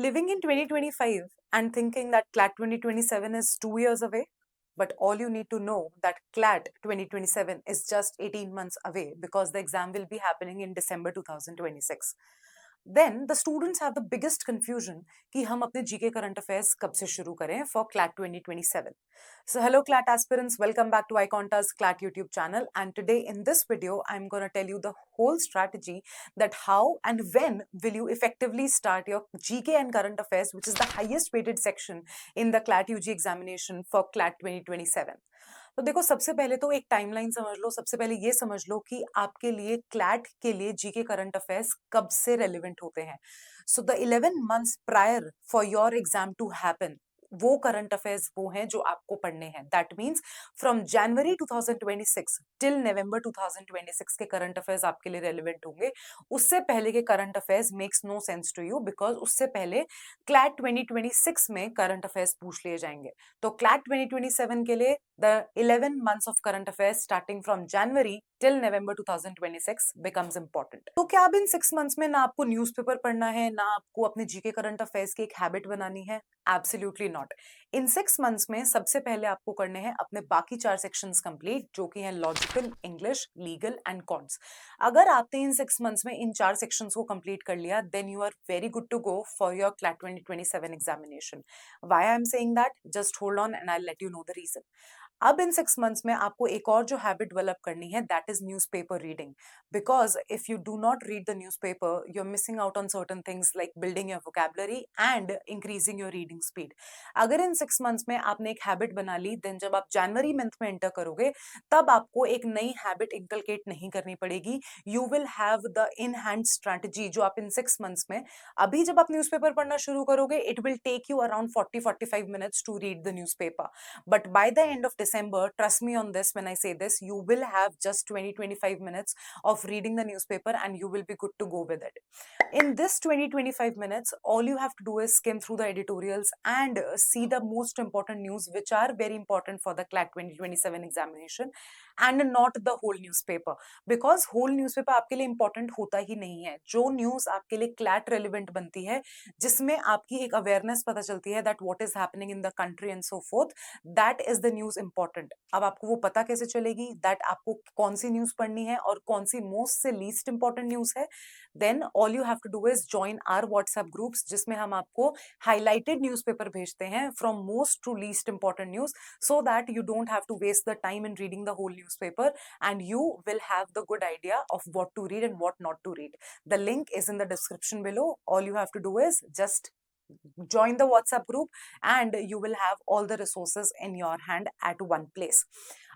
Living in 2025 and thinking that CLAT 2027 is 2 years away, but all you need to know that CLAT 2027 is just 18 months away because the exam will be happening in December 2026. Then the students have the biggest confusion कि हम अपने GK current affairs कब से शुरू करें for CLAT 2027. So hello CLAT aspirants, welcome back to iConta's CLAT YouTube channel, and today in this video I'm going to tell you the whole strategy that how and when will you effectively start your GK and current affairs, which is the highest weighted section in the CLAT UG examination for CLAT 2027. तो देखो, सबसे पहले तो एक timeline समझ लो। सबसे पहले ये समझ लो कि आपके लिए क्लैट के लिए जीके करंट अफेयर्स कब से रेलिवेंट होते हैं। So the 11 months prior for your exam to happen, वो करंट अफेयर्स वो हैं जो आपको पढ़ने हैं। That means from January 2026 till November 2026 के करंट अफेयर्स आपके लिए रेलिवेंट होंगे। उससे पहले के current affairs makes no sense to you, because उससे पहले क्लैट 2026 में करंट अफेयर्स पूछ लिए जाएंगे। तो क्लैट 2027 के लिए the 11 months of current affairs starting from January till November 2026 becomes important. तो क्या अब इन 6 months में ना आपको न्यूज़पेपर पढ़ना है, ना आपको अपने जीके करंट अफेयर्स की एक हैबिट बनानी है? Absolutely not. इन 6 months में सबसे पहले आपको करने हैं अपने बाकी 4 सेक्शंस कंप्लीट, जो कि हैं logical, English, legal and counts. अगर आपने इन 6 months में इन 4 सेक्शंस को कंप्लीट कर लिया, then you are very good to go for your CLAT 2027 examination. Why I am saying that? Just hold on and I let you know the reason. अब इन 6 months में आपको एक और जो हैबिट डेवलप करनी है, that is newspaper reading, because if you do not read the newspaper you are missing out on certain things like building your vocabulary and increasing your reading speed. अगर इन 6 months में आपने एक habit बना ली, then जब आप जनवरी month में enter करोगे तब आपको एक नई हैबिट इंकलकेट नहीं करनी पड़ेगी। You will have the in hand strategy जो आप इन 6 months में, अभी जब आप न्यूज़पेपर पढ़ना शुरू करोगे, it will take you around 40-45 minutes to read the newspaper, but by the end of December, trust me on this when I say this, you will have just 20-25 minutes of reading the newspaper and you will be good to go with it. In this 20-25 minutes, all you have to do is skim through the editorials and see the most important news which are very important for the CLAT 2027 examination, and not the whole newspaper, because whole newspaper आपके लिए important होता ही नहीं है। जो news आपके लिए CLAT relevant बनती है, जिसमें आपकी एक awareness पता चलती है that what is happening in the country and so forth, that is the news important। अब आपको वो पता कैसे चलेगी that आपको कौन सी न्यूज पढ़नी है और कौन सी मोस्ट से लीस्ट इंपॉर्टेंट न्यूज है? Then all you have to do is join our WhatsApp groups, जिसमें हम आपको हाईलाइटेड न्यूज़पेपर भेजते हैं from most to least important news, so that you don't have to waste the time in reading the whole newspaper and you will have the good idea of what to read and what not to read. The link is in the description below. All you have to do is just join the WhatsApp group and you will have all the resources in your hand at one place.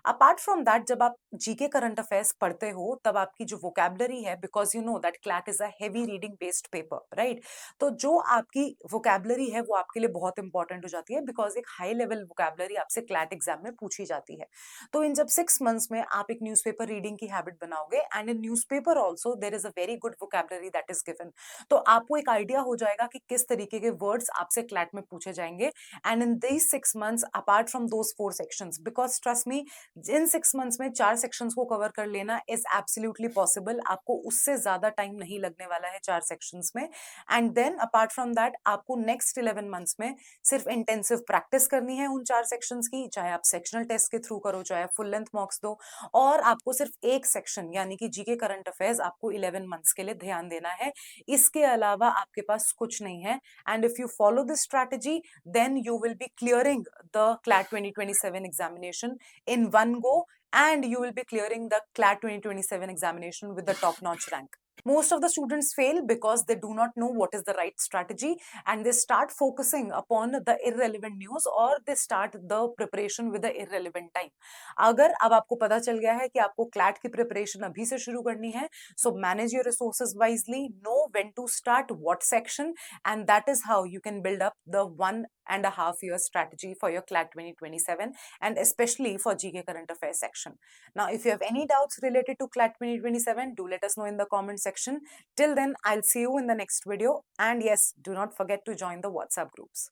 Apart from that, जब आप GK current affairs पढ़ते हो तब आपकी जो vocabulary है, because you know that CLAT is a heavy reading based paper, right? तो जो आपकी वोकैबुलरी है वो आपके लिए बहुत इंपॉर्टेंट हो जाती है, बिकॉज एक हाई लेवल वोकैबुलरी आपसे क्लैट एग्जाम में पूछी जाती है। तो इन जब 6 months में आप एक न्यूज़पेपर रीडिंग की हैबिट बनाओगे, and in newspaper also there is a very good vocabulary that is given, तो आपको एक आइडिया हो जाएगा कि किस तरीके के वर्ड्स आपसे क्लैट में पूछे जाएंगे। And in these 6 months, apart from those 4 sections, because trust me, in 6 months में 4 सेक्शंस को कवर कर लेना इज एब्सोल्युटली पॉसिबल। आपको उससे ज्यादा टाइम नहीं लगने वाला है 4 सेक्शंस में। And then apart from that, आपको नेक्स्ट 11 months में सिर्फ इंटेंसिव प्रैक्टिस करनी है उन 4 सेक्शंस की, चाहे आप सेक्शनल टेस्ट के थ्रू करो, चाहे फुल लेंथ मॉक्स दो, और आपको सिर्फ एक सेक्शन यानी कि जीके करंट अफेयर्स आपको 11 months के लिए ध्यान देना है। इसके अलावा आपके पास कुछ नहीं है। And if you follow this strategy, then you will be clearing the CLAT 2027 examination in one go, and you will be clearing the CLAT 2027 examination with the top-notch rank. Most of the students fail because they do not know what is the right strategy and they start focusing upon the irrelevant news, or they start the preparation with the irrelevant time. अगर अब आपको पता चल गया है कि आपको CLAT की preparation अभी से शुरू करनी है, so manage your resources wisely, know when to start what section, and that is how you can build up the 1.5 year strategy for your CLAT 2027, and especially for GK current affairs section. Now, if you have any doubts related to CLAT 2027, do let us know in the comment section. Till then, I'll see you in the next video. And yes, do not forget to join the WhatsApp groups.